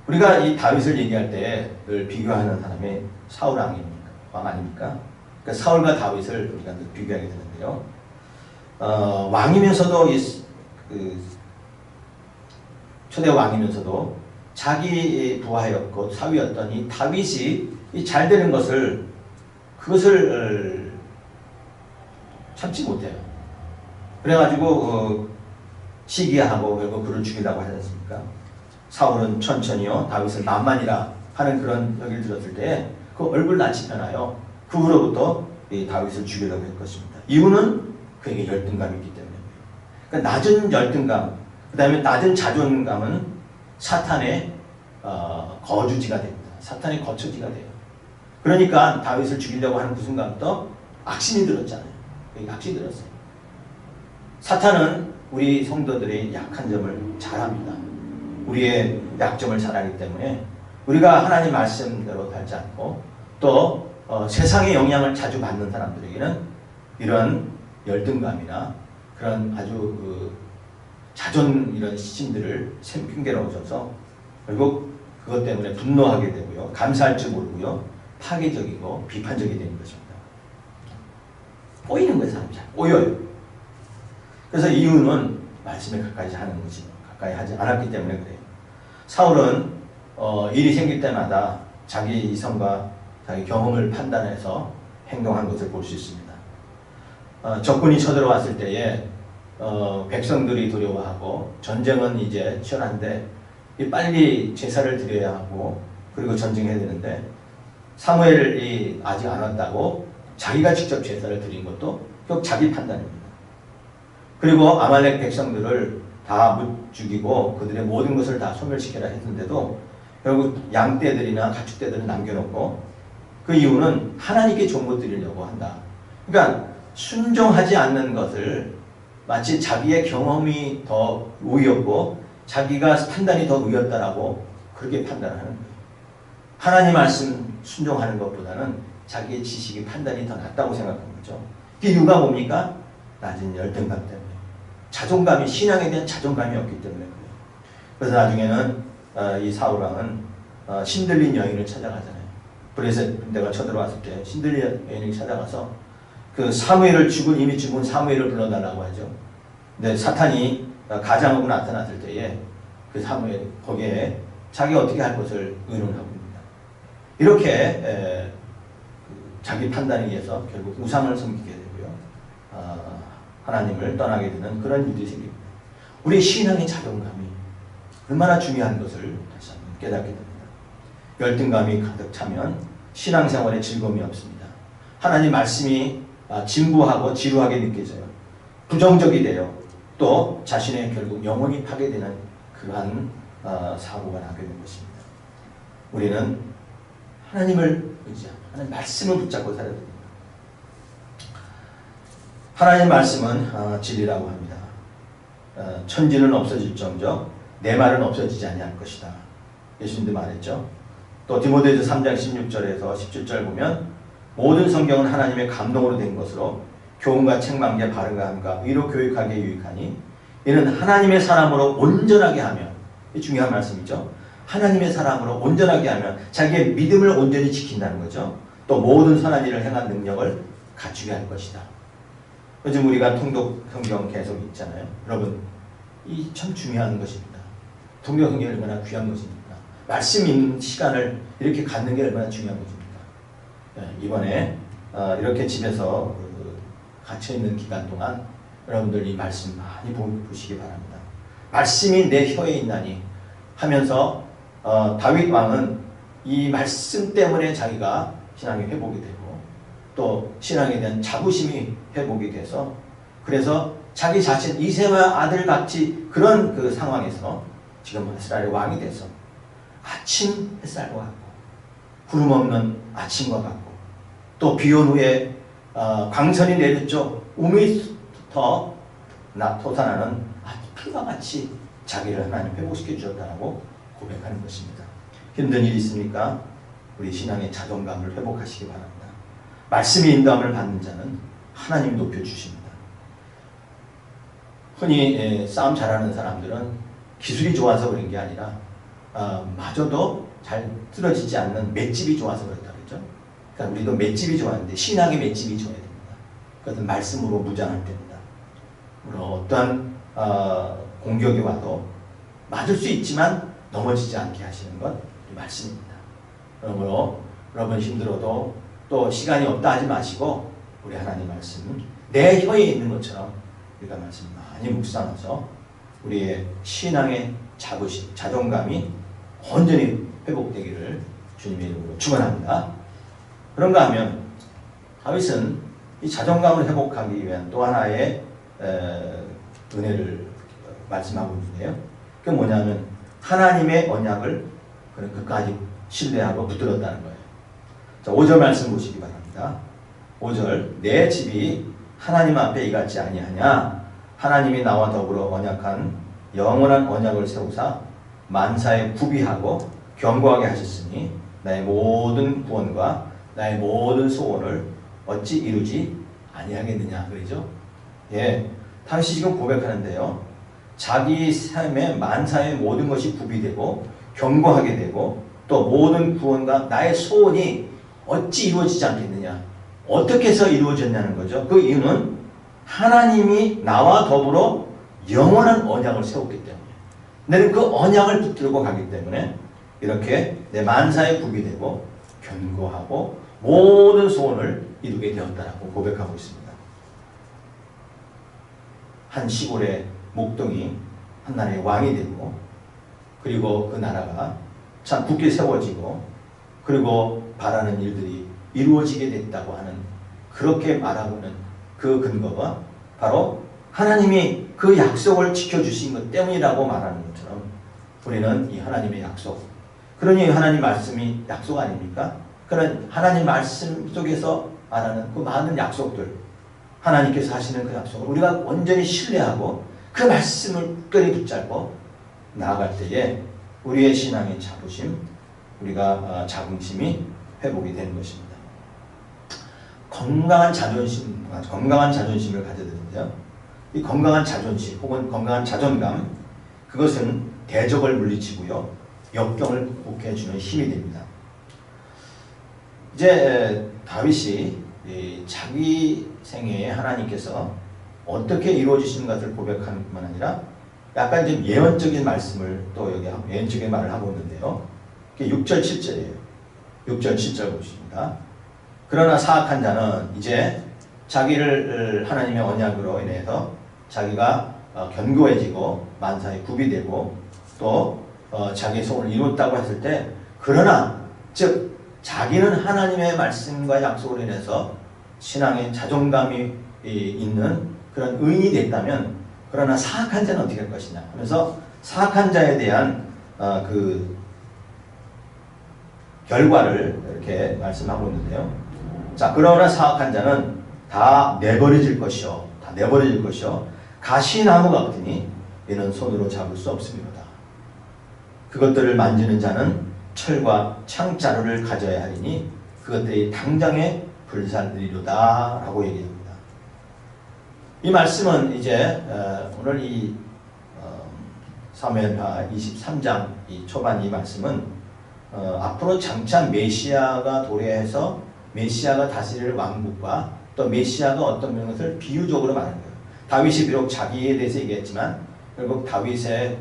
우리가 이 다윗을 얘기할 때 늘 비교하는 사람이 사울 왕 아닙니까? 그러니까 사울과 다윗을 우리가 늘 비교하게 되는데요. 왕이면서도 초대 왕이면서도 자기 부하였고 사위였던 이 다윗이 잘 되는 그것을 참지 못해요. 그래가지고 시기하고 결국 그를 죽이려고 하지 않습니까? 사울은 천천히요, 다윗은 만만이라 하는 그런 얘기를 들었을 때 그 얼굴 낯이 변하여 그 후로부터 이 다윗을 죽이려고 할 것입니다. 이유는 그에게 열등감이 있기 때문에. 그러니까 낮은 열등감, 그 다음에 낮은 자존감은 사탄의 거주지가 됩니다. 사탄의 거처지가 돼요. 그러니까 다윗을 죽이려고 하는 그 순간부터 악심이 들었잖아요. 악심이 들었어요. 사탄은 우리 성도들의 약한 점을 잘 압니다. 우리의 약점을 잘 알기 때문에 우리가 하나님 말씀대로 살지 않고 또 세상의 영향을 자주 받는 사람들에게는 이런 열등감이나 그런 아주 자존 이런 시심들을 핑계로 오셔서 결국 그것 때문에 분노하게 되고요. 감사할 줄 모르고요. 파괴적이고 비판적이 되는 것입니다. 꼬이는 거예요. 사람이 잘 꼬여요. 그래서 이유는 말씀에 가까이 하는 것이 가까이 하지 않았기 때문에 그래요. 사울은 일이 생길 때마다 자기 이성과 자기 경험을 판단해서 행동한 것을 볼 수 있습니다. 적군이 쳐들어왔을 때에 백성들이 두려워하고 전쟁은 이제 치열한데 빨리 제사를 드려야 하고 그리고 전쟁해야 되는데 사무엘이 아직 안 왔다고 자기가 직접 제사를 드린 것도 결국 자기 판단입니다. 그리고 아말렉 백성들을 다 죽이고 그들의 모든 것을 다 소멸시켜라 했는데도 결국 양떼들이나 가축떼들을 남겨놓고 그 이유는 하나님께 종보 드리려고 한다. 그러니까 순종하지 않는 것을 마치 자기의 경험이 더 우위였고 자기가 판단이 더 우위였다라고 그렇게 판단하는 거예요. 하나님 말씀 순종하는 것보다는 자기의 지식이 판단이 더 낫다고 생각하는 거죠. 그 이유가 뭡니까? 낮은 열등감 때문에. 자존감이, 신앙에 대한 자존감이 없기 때문에 그래요. 그래서 나중에는 이 사울왕은 신들린 여인을 찾아가잖아요. 브레셋 군대가 쳐들어왔을 때 신들린 여인을 찾아가서 그 사무엘을 이미 죽은 사무엘을 불러달라고 하죠. 근데 사탄이 가장으로 나타났을 때에 그 사무엘 거기에 자기가 어떻게 할 것을 의논하고 있습니다. 이렇게 자기 판단에 의해서 결국 우상을 섬기게 되고요. 하나님을 떠나게 되는 그런 일이 생깁니다. 우리 신앙의 자존감이 얼마나 중요한 것을 다시 한번 깨닫게 됩니다. 열등감이 가득 차면 신앙생활에 즐거움이 없습니다. 하나님 말씀이 진부하고 지루하게 느껴져요. 부정적이 돼요. 또 자신의 결국 영혼이 파괴되는 그러한 사고가 나게 된 것입니다. 우리는 하나님을 의지하고 하나님 말씀을 붙잡고 살아야 됩니다. 하나님 말씀은 진리라고 합니다. 천지는 없어질정저 내 말은 없어지지 아니할 것이다. 예수님도 말했죠. 또 디모데후서 3장 16절에서 17절 보면 모든 성경은 하나님의 감동으로 된 것으로 교훈과 책망과 바른과 함과 의로 교육하기에 유익하니 이는 하나님의 사람으로 온전하게 하며, 이 중요한 말씀이죠. 하나님의 사람으로 온전하게 하면 자기의 믿음을 온전히 지킨다는 거죠. 또 모든 선한 일을 행한 능력을 갖추게 할 것이다. 요즘 우리가 통독 성경 계속 있잖아요. 여러분, 이 참 중요한 것입니다. 통독 성경이 얼마나 귀한 것입니까? 말씀 있는 시간을 이렇게 갖는 게 얼마나 중요한 것입니까? 이번에 이렇게 집에서 갇혀있는 기간 동안 여러분들 이 말씀 많이 보시기 바랍니다. 말씀이 내 혀에 있나니 하면서 다윗 왕은 이 말씀 때문에 자기가 신앙이 회복이 되고 또 신앙에 대한 자부심이 회복이 돼서 그래서 자기 자신 이새와 아들같이 그런 그 상황에서 지금 이스라엘의 왕이 돼서 아침 햇살과 같고 구름 없는 아침과 같고 또 비온 후에 광선이 내렸죠. 우미부터 솟아나는 피가 같이 자기를 하나님 회복시켜 주셨다고 고백하는 것입니다. 힘든 일이 있습니까? 우리 신앙의 자존감을 회복하시기 바랍니다. 말씀의 인도함을 받는 자는 하나님 높여주십니다. 흔히 싸움 잘하는 사람들은 기술이 좋아서 그런 게 아니라 마저도 잘 쓰러지지 않는 맷집이 좋아서 그렇다 그랬죠. 그러니까 우리도 맷집이 좋아하는데 신앙의 맷집이 좋아야 됩니다. 그것은 말씀으로 무장할 때입니다. 어떠한 공격이 와도 맞을 수 있지만 넘어지지 않게 하시는 것 말씀입니다. 그러므로 여러분 힘들어도 또 시간이 없다 하지 마시고 우리 하나님 말씀 내 혀에 있는 것처럼 우리가 말씀 많이 묵상해서 우리의 신앙의 자부심, 자존감이 온전히 회복되기를 주님의 이름으로 축원합니다. 그런가 하면 다윗은 이 자존감을 회복하기 위한 또 하나의 은혜를 말씀하고 있는데요. 그게 뭐냐면 하나님의 언약을 그는 끝까지 신뢰하고 붙들었다는 거예요. 자, 5절 말씀 보시기 바랍니다. 5절 내 집이 하나님 앞에 이같지 아니하냐 하나님이 나와 더불어 언약한 영원한 언약을 세우사 만사에 구비하고 견고하게 하셨으니 나의 모든 구원과 나의 모든 소원을 어찌 이루지 아니하겠느냐 그러죠. 예, 다윗이 지금 고백하는데요. 자기 삶의 만사의 모든 것이 구비되고 견고하게 되고 또 모든 구원과 나의 소원이 어찌 이루어지지 않겠느냐. 어떻게 해서 이루어졌냐는 거죠. 그 이유는 하나님이 나와 더불어 영원한 언약을 세웠기 때문에 나는 그 언약을 붙들고 가기 때문에 이렇게 내 만사에 구비되고 견고하고 모든 소원을 이루게 되었다라고 고백하고 있습니다. 한 시골의 목동이 한 나라의 왕이 되고 그리고 그 나라가 참 굳게 세워지고 그리고 바라는 일들이 이루어지게 됐다고 하는 그렇게 말하고는 그 근거가 바로 하나님이 그 약속을 지켜주신 것 때문이라고 말하는 것처럼 우리는 이 하나님의 약속 그러니 하나님 말씀이 약속 아닙니까? 그런 하나님 말씀 속에서 말하는 그 많은 약속들 하나님께서 하시는 그 약속을 우리가 온전히 신뢰하고 그 말씀을 굳건히 붙잡고 나아갈 때에 우리의 신앙의 자부심 우리가 자긍심이 회복이 되는 것입니다. 건강한 자존심을 가져야 되는데요. 이 건강한 자존심 혹은 건강한 자존감 그것은 대적을 물리치고요. 역경을 극복해주는 힘이 됩니다. 이제 다윗이 자기 생애에 하나님께서 어떻게 이루어지시는 것을 고백하는 뿐만 아니라 약간 좀 예언적인 말씀을 또 여기 예언적인 말을 하고 있는데요. 그게 6절 7절이에요. 6절 7절 보십니다. 그러나 사악한 자는 이제 자기를 하나님의 언약으로 인해서 자기가 견고해지고 만사에 구비되고 또 자기의 소원을 이뤘다고 했을 때 그러나 즉 자기는 하나님의 말씀과 약속으로 인해서 신앙의 자존감이 있는 그런 의인이 됐다면 그러나 사악한 자는 어떻게 할 것이냐 하면서 사악한 자에 대한 그 결과를 이렇게 말씀하고 있는데요. 자, 그러나 사악한 자는 다 내버려질 것이요. 다 내버려질 것이요. 가시나무 같으니 이는 손으로 잡을 수 없습니다. 그것들을 만지는 자는 철과 창자루를 가져야 하리니 그것들이 당장에 불살리리로다 라고 얘기합니다. 이 말씀은 이제 오늘 이 사무엘하 23장 이 초반 이 말씀은 앞으로 장차 메시아가 도래해서 메시아가 다스릴 왕국과 또 메시아가 어떤 것을 비유적으로 말하는 거예요. 다윗이 비록 자기에 대해서 얘기했지만 결국 다윗으로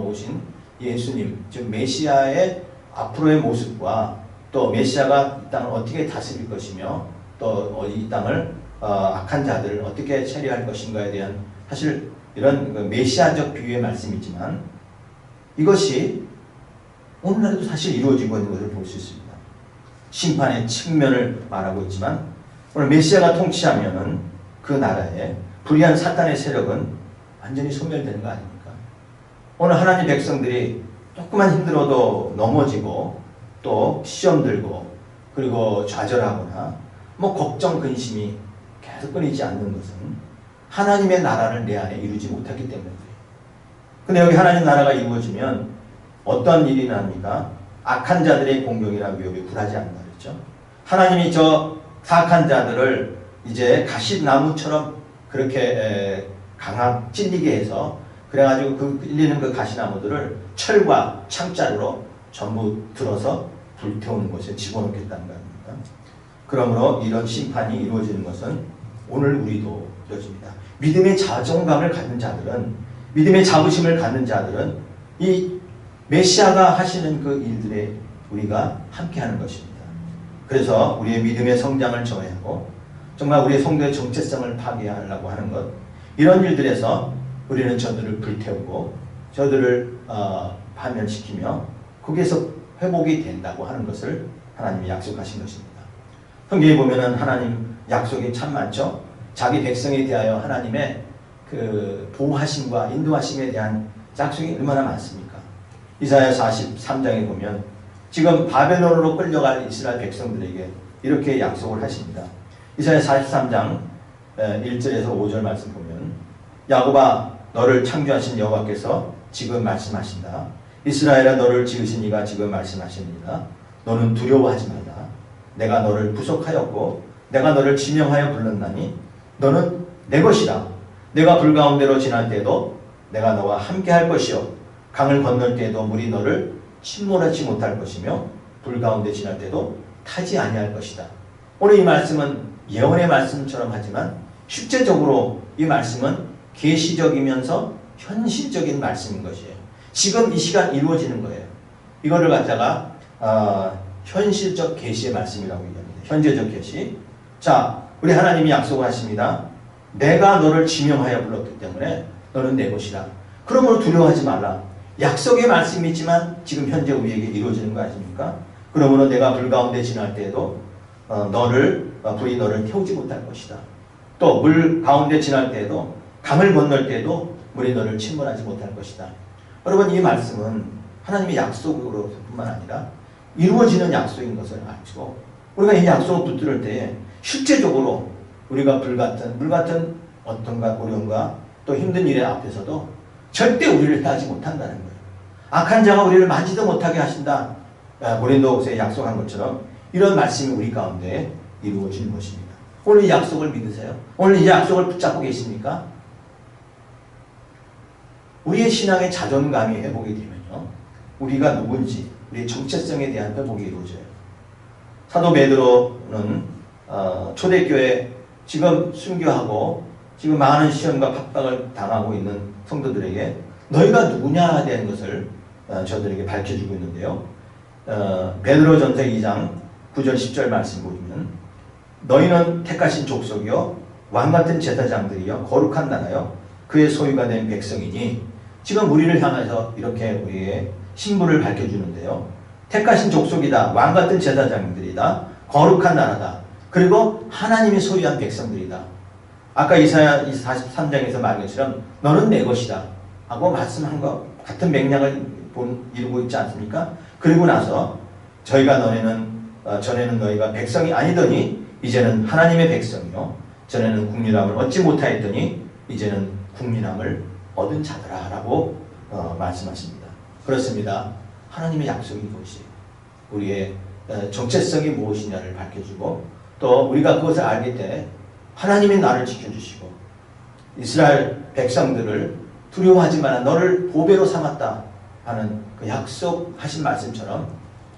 오신 예수님, 즉 메시아의 앞으로의 모습과 또 메시아가 이 땅을 어떻게 다스릴 것이며 또 이 땅을 악한 자들을 어떻게 처리할 것인가에 대한 사실 이런 메시아적 비유의 말씀이지만 이것이 오늘날에도 사실 이루어지고 있는 것을 볼 수 있습니다. 심판의 측면을 말하고 있지만 오늘 메시아가 통치하면은 그 나라에 불의한 사탄의 세력은 완전히 소멸되는 거 아닙니까? 오늘 하나님 백성들이 조금만 힘들어도 넘어지고 또 시험 들고 그리고 좌절하거나 걱정 근심이 계속 끊이지 않는 것은 하나님의 나라를 내 안에 이루지 못했기 때문이에요. 근데 여기 하나님 나라가 이루어지면 어떤 일이 납니까? 악한 자들의 공격이나 위협이 굴하지 않는다 그랬죠. 하나님이 저 사악한 자들을 이제 가시나무처럼 그렇게 강한 찔리게 해서 그래가지고 그 찔리는 그 가시나무들을 철과 창자루로 전부 들어서 불태우는 곳에 집어넣겠다는 거 아닙니까? 그러므로 이런 심판이 이루어지는 것은 오늘 우리도 이루어집니다. 믿음의 자존감을 갖는 자들은, 믿음의 자부심을 갖는 자들은 이 메시아가 하시는 그 일들에 우리가 함께하는 것입니다. 그래서 우리의 믿음의 성장을 저해하고 정말 우리의 성도의 정체성을 파괴하려고 하는 것, 이런 일들에서 우리는 저들을 불태우고 저들을 파멸시키며 거기에서 회복이 된다고 하는 것을 하나님이 약속하신 것입니다. 성경에 보면은 하나님 약속이 참 많죠. 자기 백성에 대하여 하나님의 그 보호하심과 인도하심에 대한 약속이 얼마나 많습니까? 이사야 43장에 보면 지금 바벨론으로 끌려갈 이스라엘 백성들에게 이렇게 약속을 하십니다. 이사야 43장 1절에서 5절 말씀 보면 야곱아 너를 창조하신 여호와께서 지금 말씀하신다. 이스라엘아 너를 지으신 이가 지금 말씀하십니다. 너는 두려워하지 말라. 내가 너를 부속하였고 내가 너를 지명하여 불렀나니 너는 내 것이라. 내가 불 가운데로 지날 때에도 내가 너와 함께할 것이요 강을 건널 때에도 물이 너를 침몰하지 못할 것이며 불 가운데 지날 때도 타지 아니할 것이다. 오늘 이 말씀은 예언의 말씀처럼 하지만 실제적으로 이 말씀은 계시적이면서 현실적인 말씀인 것이에요. 지금 이 시간 이루어지는 거예요. 이거를 갖다가 현실적 계시의 말씀이라고 얘기합니다. 현재적 계시. 자, 우리 하나님이 약속을 하십니다. 내가 너를 지명하여 불렀기 때문에 너는 내 것이라. 그러므로 두려워하지 말라. 약속의 말씀이지만 지금 현재 우리에게 이루어지는 거 아닙니까? 그러므로 내가 불 가운데 지날 때에도 불이 너를 태우지 못할 것이다. 또 물 가운데 지날 때에도 강을 건널 때에도 물이 너를 침몰하지 못할 것이다. 여러분 이 말씀은 하나님의 약속으로 뿐만 아니라 이루어지는 약속인 것을 알고 우리가 이 약속을 붙들 때에 실제적으로 우리가 물 같은 어떤가 고령과 또 힘든 일의 앞에서도 절대 우리를 따지 못한다는 거예요. 악한 자가 우리를 만지도 못하게 하신다. 고린도후서에 약속한 것처럼 이런 말씀이 우리 가운데 이루어지는 것입니다. 오늘 이 약속을 믿으세요? 오늘 이 약속을 붙잡고 계십니까? 우리의 신앙의 자존감이 회복이 되면요. 우리가 누군지, 우리의 정체성에 대한 회복이 이루어져요. 사도 베드로는 초대교회 지금 순교하고 지금 많은 시험과 핍박을 당하고 있는 성도들에게 너희가 누구냐에 대한 것을 저들에게 밝혀주고 있는데요. 베드로전서 2장 9절 10절 말씀 보시면 너희는 택하신 족속이요 왕같은 제사장들이요 거룩한 나라요 그의 소유가 된 백성이니 지금 우리를 향해서 이렇게 우리의 신분을 밝혀주는데요. 택하신 족속이다. 왕같은 제사장들이다. 거룩한 나라다. 그리고 하나님이 소유한 백성들이다. 아까 이사야 43장에서 말한 것처럼 너는 내 것이다 하고 말씀한 것 같은 맥락을 이루고 있지 않습니까? 그리고 나서 전에는 너희가 백성이 아니더니 이제는 하나님의 백성이요 전에는 국민함을 얻지 못하였더니 이제는 국민함을 얻은 자들아 라고 말씀하십니다. 그렇습니다. 하나님의 약속이 무엇이에요? 우리의 정체성이 무엇이냐를 밝혀주고 또 우리가 그것을 알게 돼 하나님이 나를 지켜주시고 이스라엘 백성들을 두려워하지 마라 너를 보배로 삼았다 하는 그 약속하신 말씀처럼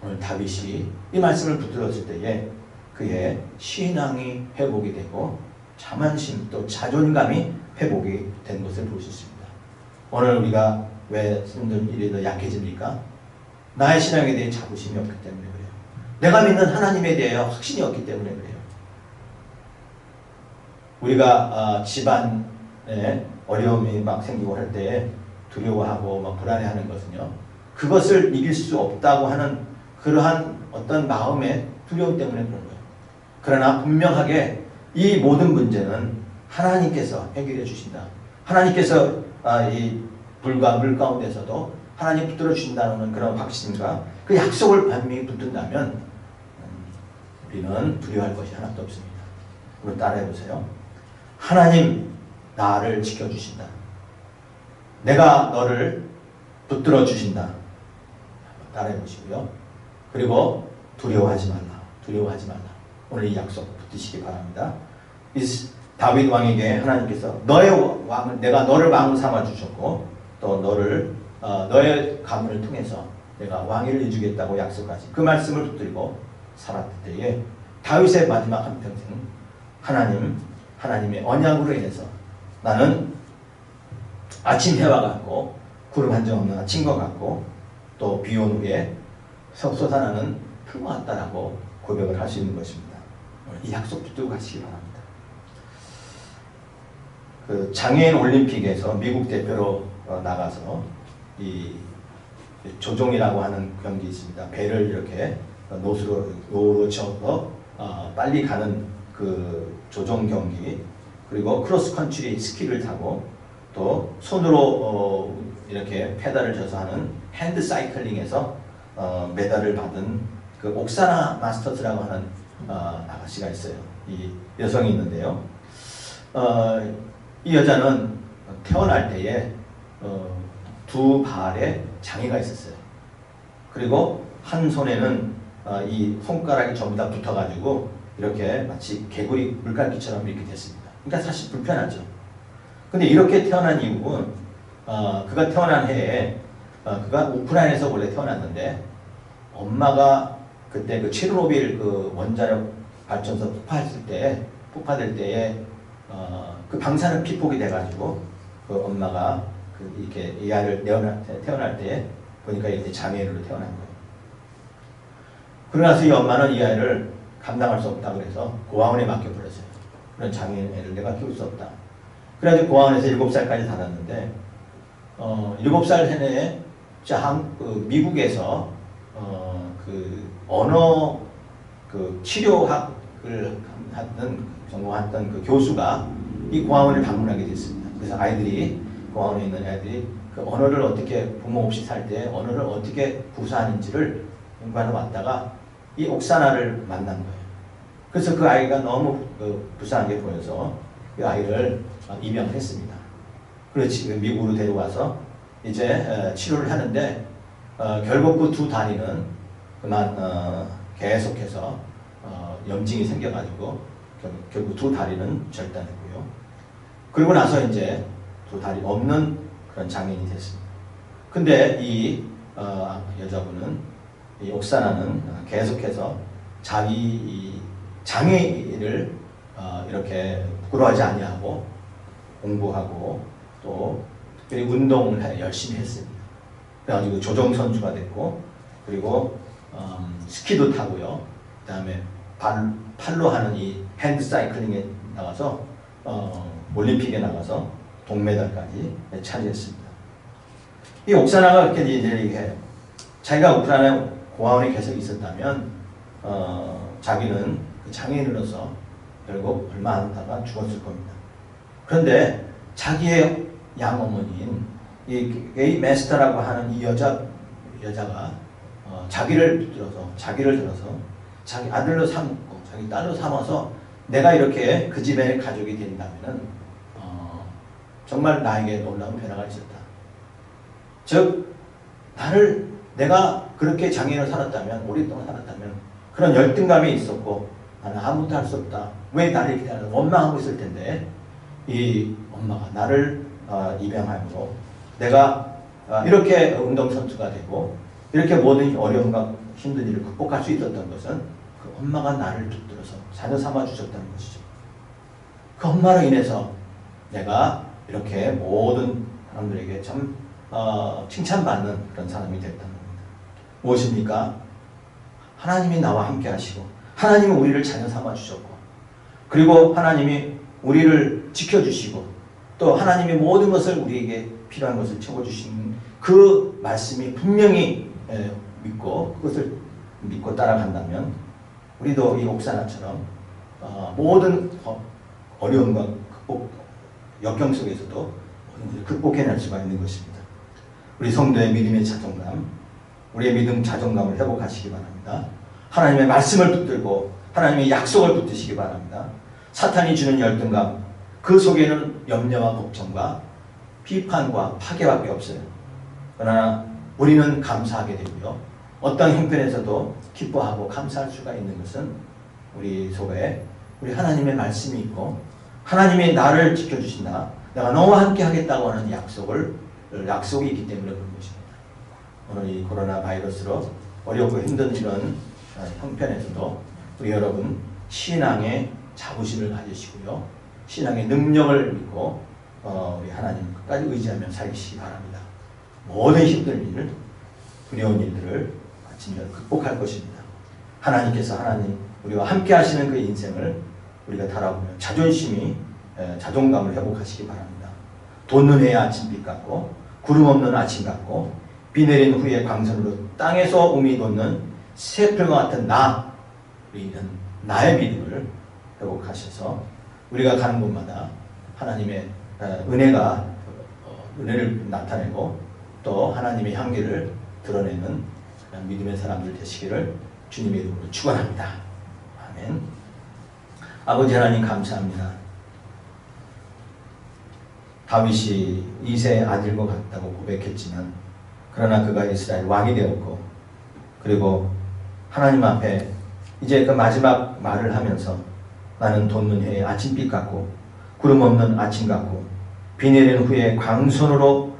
오늘 다윗이 이 말씀을 붙들었을 때에 그의 신앙이 회복이 되고 자만심 또 자존감이 회복이 된 것을 볼 수 있습니다. 오늘 우리가 왜 힘든 일이 더 약해집니까? 나의 신앙에 대해 자부심이 없기 때문에 그래요. 내가 믿는 하나님에 대해 확신이 없기 때문에 그래요. 우리가 집안에 어려움이 막 생기고 할 때 두려워하고 막 불안해하는 것은요, 그것을 이길 수 없다고 하는 그러한 어떤 마음의 두려움 때문에 그런 거예요. 그러나 분명하게 이 모든 문제는 하나님께서 해결해 주신다. 하나님께서 이 불과 물 가운데서도 하나님 붙들어 주신다는 그런 확신과 그 약속을 반명히 붙든다면 우리는 두려워할 것이 하나도 없습니다. 우리 따라해 보세요. 하나님 나를 지켜주신다. 내가 너를 붙들어 주신다. 따라해 보시고요. 그리고 두려워하지 말라. 두려워하지 말라. 오늘 이 약속 붙드시기 바랍니다. 다윗 왕에게 하나님께서 너의 왕을 내가 너를 왕으로 삼아 주셨고 또 너를 너의 가문을 통해서 내가 왕위를 이주겠다고 약속하신 그 말씀을 붙들고 살았을 때에 다윗의 마지막 한평생 하나님의 언약으로 인해서 나는 아침 해와 같고 구름 한 점 없는 아침과 같고 또 비온 후에 솟아나는 풀과 같다라고 고백을 할 수 있는 것입니다. 이 약속 붙들고 가시기 바랍니다. 그 장애인 올림픽에서 미국 대표로 나가서 이 조종이라고 하는 경기 있습니다. 배를 이렇게 노로 쳐서 빨리 가는 그 조종 경기, 그리고 크로스 컨트리 스키를 타고 또 손으로 이렇게 페달을 져서 하는 핸드 사이클링에서 메달을 받은 그 옥사나 마스터스라고 하는 아가씨가 있어요. 이 여성이 있는데요. 이 여자는 태어날 때에 두 발에 장애가 있었어요. 그리고 한 손에는 이 손가락이 전부 다 붙어가지고 이렇게 마치 개구리 물갈기처럼 이렇게 됐습니다. 그러니까 사실 불편하죠. 근데 이렇게 태어난 이유는 그가 태어난 해에 그가 우크라이나에서 원래 태어났는데 엄마가 그때 그 체르노빌 그 원자력 발전소 폭파될 때에 그 방사능 피폭이 돼가지고 그 엄마가 이렇게 이 아이를 태어날 때 보니까 이렇게 장애인으로 태어난 거예요. 그러고 나서 이 엄마는 이 아이를 감당할 수 없다 그래서 고아원에 맡겨버렸어요. 그런 장애인 애를 내가 키울 수 없다. 그래가지고 고아원에서 7살까지 살았는데 7살 해내에 미국에서 그 언어 그 치료학을 전공했던 그 교수가 이 고아원을 방문하게 됐습니다. 그래서 고아원에 있는 아이들이 그 언어를 어떻게 부모 없이 살 때 언어를 어떻게 구사하는지를 연구하러 왔다가 이 옥사나를 만난 거예요. 그래서 그 아이가 너무 불쌍하게 보여서 그 아이를 입양했습니다. 그래서 지금 미국으로 데려와서 이제 치료를 하는데 결국 그 두 다리는 그만 계속해서 염증이 생겨가지고 결국 두 다리는 절단했고요. 그리고 나서 이제 두 다리 없는 그런 장애인이 됐습니다. 근데 이 여자분은 이 옥사나는 계속해서 자기 이 장애를 이렇게 부끄러워하지 아니하고 공부하고 또 특별히 운동을 열심히 했습니다. 그래가지고 조종 선수가 됐고 그리고 스키도 타고요. 그다음에 팔로 하는 이 핸드 사이클링에 나가서 올림픽에 나가서 동메달까지 차지했습니다. 이 옥사나가 그렇게 이제 얘기해요. 자기가 우크라이나 고아원에 계속 있었다면 자기는 그 장애인으로서 결국 얼마 안 있다가 죽었을 겁니다. 그런데 자기의 양어머니인 이 게이 메스터라고 하는 이 여자가 자기를 들어서 자기 아들로 삼고 자기 딸로 삼아서 내가 이렇게 그 집에 가족이 된다면은 정말 나에게 놀라운 변화가 있었다. 즉 내가 그렇게 장애인으로 살았다면 오랫동안 살았다면 그런 열등감이 있었고 나는 아무것도 할 수 없다. 왜 나를 이렇게 하는 원망하고 있을 텐데 이 엄마가 나를 입양함으로 내가 이렇게 운동선수가 되고 이렇게 모든 어려움과 힘든 일을 극복할 수 있었던 것은 그 엄마가 나를 붙들어서 자녀 삼아 주셨다는 것이죠. 그 엄마로 인해서 내가 이렇게 모든 사람들에게 참 칭찬받는 그런 사람이 됐다는 겁니다. 무엇입니까? 하나님이 나와 함께 하시고 하나님이 우리를 자녀 삼아 주셨고 그리고 하나님이 우리를 지켜주시고 또 하나님이 모든 것을 우리에게 필요한 것을 채워주시는 그 말씀이 분명히 믿고 그것을 믿고 따라간다면 우리도 이 옥사나처럼 모든 어려움과 역경 속에서도 극복해낼 수가 있는 것입니다. 우리 성도의 믿음의 자존감, 우리의 믿음 자존감을 회복하시기 바랍니다. 하나님의 말씀을 붙들고 하나님의 약속을 붙드시기 바랍니다. 사탄이 주는 열등감, 그 속에는 염려와 걱정과 비판과 파괴밖에 없어요. 그러나 우리는 감사하게 되고요. 어떤 형편에서도 기뻐하고 감사할 수가 있는 것은 우리 속에 우리 하나님의 말씀이 있고 하나님이 나를 지켜주신다. 내가 너와 함께 하겠다고 하는 약속이 있기 때문에 그런 것입니다. 오늘 이 코로나 바이러스로 어렵고 힘든 이런 형편에서도 우리 여러분 신앙의 자부심을 가지시고요. 신앙의 능력을 믿고 우리 하나님 끝까지 의지하며 살기시기 바랍니다. 모든 힘든 일, 두려운 일들을 마침내 극복할 것입니다. 하나님께서 우리와 함께 하시는 그 인생을 우리가 달아보며 자존감을 회복하시기 바랍니다. 돋는 해의 아침빛 같고 구름 없는 아침 같고 비 내린 후에 광선으로 땅에서 우미 돋는 새풀과 같은 우리는 나의 믿음을 회복하셔서 우리가 가는 곳마다 하나님의 은혜를 나타내고 또 하나님의 향기를 드러내는 믿음의 사람들 되시기를 주님의 이름으로 축원합니다. 아멘. 아버지 하나님 감사합니다. 다윗이 이새의 아들과 같다고 고백했지만 그러나 그가 이스라엘 왕이 되었고 그리고 하나님 앞에 이제 그 마지막 말을 하면서 나는 돋는 해의 아침빛 같고 구름 없는 아침 같고 비 내린 후에 광선으로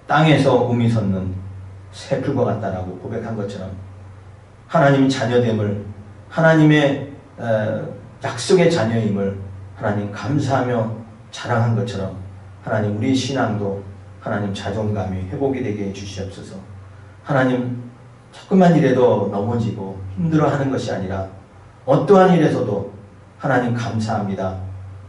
땅에서 우미 솟는 새풀과 같다라고 고백한 것처럼 하나님의 자녀됨을 하나님의 약속의 자녀임을 하나님 감사하며 자랑한 것처럼 하나님 우리 신앙도 하나님 자존감이 회복이 되게 해주시옵소서. 하나님 조금만 일에도 넘어지고 힘들어하는 것이 아니라 어떠한 일에서도 하나님 감사합니다.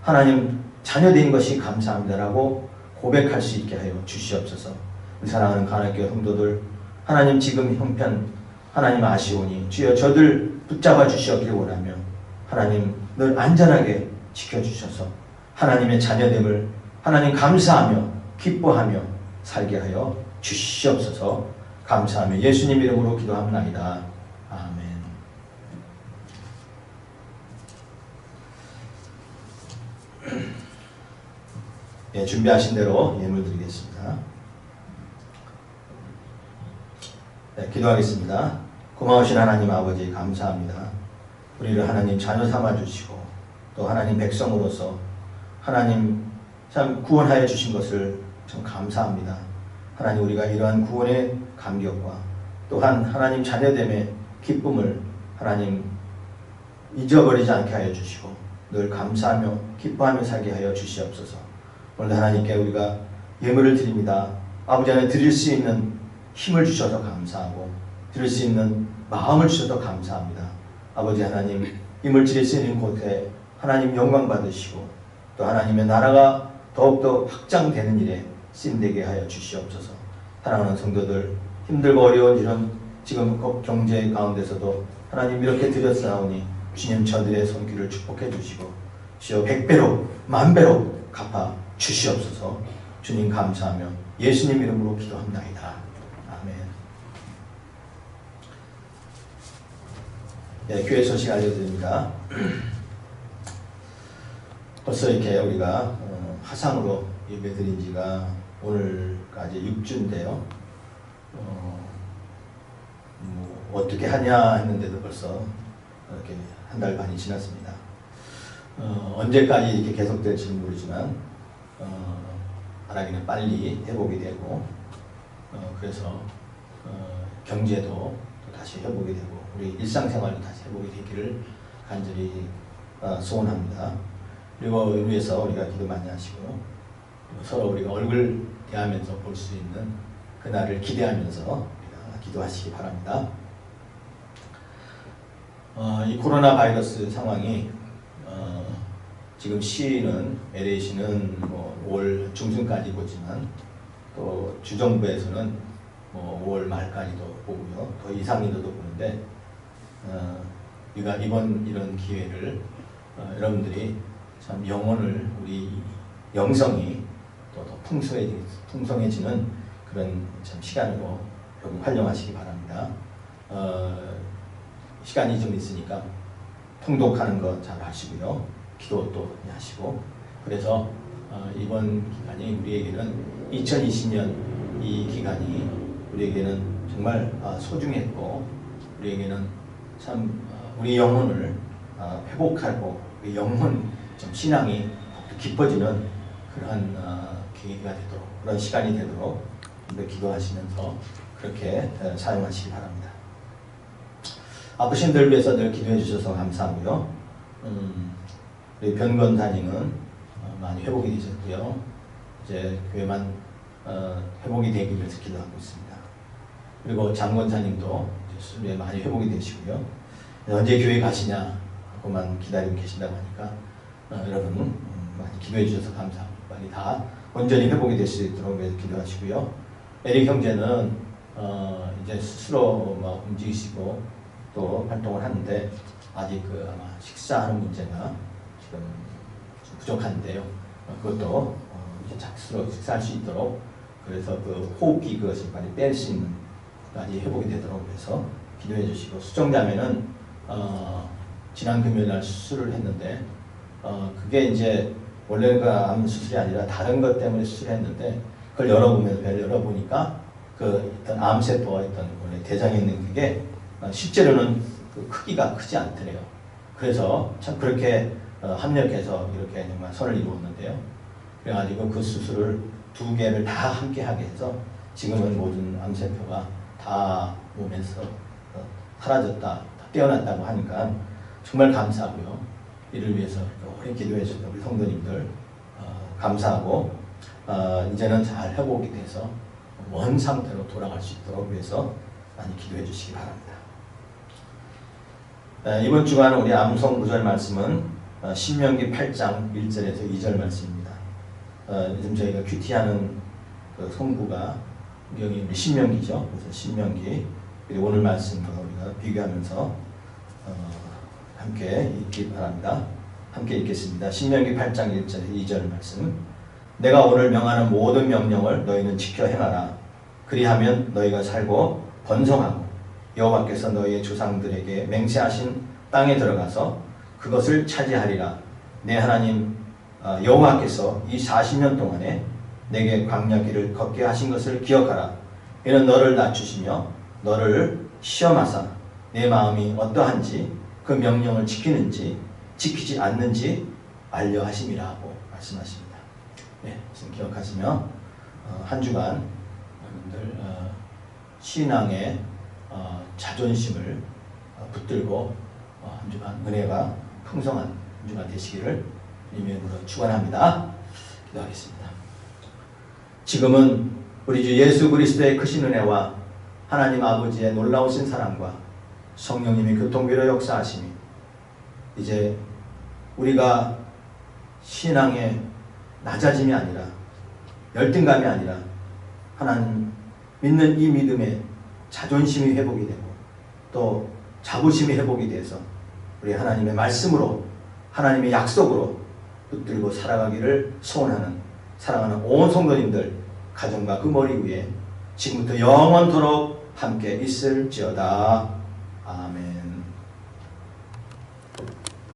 하나님 자녀된 것이 감사합니다라고 고백할 수 있게 하여 주시옵소서. 우리 사랑하는 가나교회 성도들 하나님 지금 형편 하나님 아시오니 주여 저들 붙잡아 주시옵길 원하며 하나님 늘 안전하게 지켜주셔서 하나님의 자녀됨을 하나님 감사하며 기뻐하며 살게 하여 주시옵소서. 감사하며 예수님 이름으로 기도합나이다. 아멘. 예, 준비하신 대로 예물 드리겠습니다. 네, 기도하겠습니다. 고마우신 하나님 아버지 감사합니다. 우리를 하나님 자녀 삼아 주시고 또 하나님 백성으로서 하나님 참 구원하여 주신 것을 참 감사합니다. 하나님 우리가 이러한 구원의 감격과 또한 하나님 자녀됨의 기쁨을 하나님 잊어버리지 않게 하여 주시고 늘 감사하며 기뻐하며 살게 하여 주시옵소서. 오늘 하나님께 우리가 예물을 드립니다. 아버지 안에 드릴 수 있는 힘을 주셔서 감사하고 드릴 수 있는 마음을 주셔서 감사합니다. 아버지 하나님 힘을 드릴 수 있는 곳에 하나님 영광 받으시고 또 하나님의 나라가 더욱더 확장되는 일에 쓰임되게 하여 주시옵소서. 사랑하는 성도들 힘들고 어려운 이런 지금 경제 가운데서도 하나님 이렇게 드렸사오니 주님 저들의 손길을 축복해 주시고 주여 100배로 만배로 갚아 주시옵소서. 주님 감사하며 예수님 이름으로 기도합나이다. 아멘. 네, 교회 소식 알려드립니다. 벌써 이렇게 우리가 화상으로 예배드린 지가 오늘까지 6주인데요. 어떻게 하냐 했는데도 벌써 이렇게 한 달 반이 지났습니다. 언제까지 이렇게 계속될지는 모르지만 바라기는 빨리 회복이 되고 그래서 경제도 또 다시 회복이 되고 우리 일상생활도 다시 회복이 되기를 간절히 소원합니다. 그리고 위해서 우리가 기도 많이 하시고 서로 우리가 얼굴 대하면서 볼 수 있는 그날을 기대하면서 우리가 기도하시기 바랍니다. 이 코로나 바이러스 상황이 지금 시는 LA시는 뭐 5월 중순까지 보지만 또 주정부에서는 뭐 5월 말까지도 보고요. 더 이상이도 보는데 우리가 이번 이런 기회를 여러분들이 참 영혼을 우리 영성이 또 더 풍성해지는 그런 참 시간으로 여러분 활용하시기 바랍니다. 시간이 좀 있으니까 통독하는 거 잘 하시고요. 기도도 많이 하시고 그래서 이번 기간이 우리에게는 2020년 이 기간이 우리에게는 정말 소중했고 우리에게는 참 우리 영혼을 회복하고 우리 영혼 좀 신앙이 깊어지는 그러한 계기가 되도록 그런 시간이 되도록 기도하시면서 그렇게 사용하시기 바랍니다. 아프신 분들 위해서 늘 기도해 주셔서 감사하고요. 우리 변건사님은 많이 회복이 되셨고요. 이제 교회만 회복이 되기 위해서 기도하고 있습니다. 그리고 장건사님도 수술에 많이 회복이 되시고요. 언제 교회 가시냐 하고만 기다리고 계신다고 하니까 여러분 많이 기도해 주셔서 감사합니다. 빨리 다 온전히 회복이 될 수 있도록 기도하시고요. 에릭 형제는 이제 스스로 막 움직이시고 또 활동을 하는데 아직 아마 식사하는 문제가 지금 좀 부족한데요. 그것도 이제 스스로 식사할 수 있도록 그래서 그 호흡기 그것을 빨리 뺄 수 있는 까지 회복이 되도록 해서 기도해 주시고 수정자매는 지난 금요일 날 수술을 했는데 그게 이제 원래가 암 수술이 아니라 다른 것 때문에 수술했는데 그걸 열어보면서 배를 열어보니까 그 어떤 암세포가 있던 원래 대장에 있는 그게 실제로는 그 크기가 크지 않더래요. 그래서 참 그렇게 합력해서 이렇게 정말 선을 이루었는데요. 그래가지고 그 수술을 2개를 다 함께 하게 해서 지금은 모든 암세포가 다 몸에서 사라졌다, 다 떼어났다고 하니까 정말 감사하고요. 이를 위해서 오래 기도해 주신 우리 성도님들 감사하고 이제는 잘 회복이 돼서 원 상태로 돌아갈 수 있도록 위해서 많이 기도해 주시기 바랍니다. 이번 주간 우리 암송 구절 말씀은 신명기 8장 1절에서 2절 말씀입니다. 요즘 저희가 큐티하는 그 송구가 여기 신명기죠. 그래서 신명기 그리고 오늘 말씀과 우리가 비교하면서 함께 읽기 바랍니다. 함께 읽겠습니다. 신명기 8장 1절 2절 말씀. 내가 오늘 명하는 모든 명령을 너희는 지켜 행하라. 그리하면 너희가 살고 번성하고 여호와께서 너희의 조상들에게 맹세하신 땅에 들어가서 그것을 차지하리라. 내 하나님 여호와께서 이 40년 동안에 내게 광야길을 걷게 하신 것을 기억하라. 이는 너를 낮추시며 너를 시험하사 내 마음이 어떠한지 그 명령을 지키는지 지키지 않는지 알려 하심이라고 말씀하십니다. 네, 지금 기억하시며 한 주간 여러분들 신앙의 자존심을 붙들고 한 주간 은혜가 풍성한 한 주간 되시기를 이름으로 축원합니다. 기도하겠습니다. 지금은 우리 주 예수 그리스도의 크신 은혜와 하나님 아버지의 놀라우신 사랑과 성령님의 교통비로 역사하심이 이제 우리가 신앙의 낮아짐이 아니라 열등감이 아니라 하나님 믿는 이 믿음의 자존심이 회복이 되고 또 자부심이 회복이 돼서 우리 하나님의 말씀으로 하나님의 약속으로 붙들고 살아가기를 소원하는 사랑하는 온 성도님들 가정과 그 머리 위에 지금부터 영원토록 함께 있을지어다. 아멘.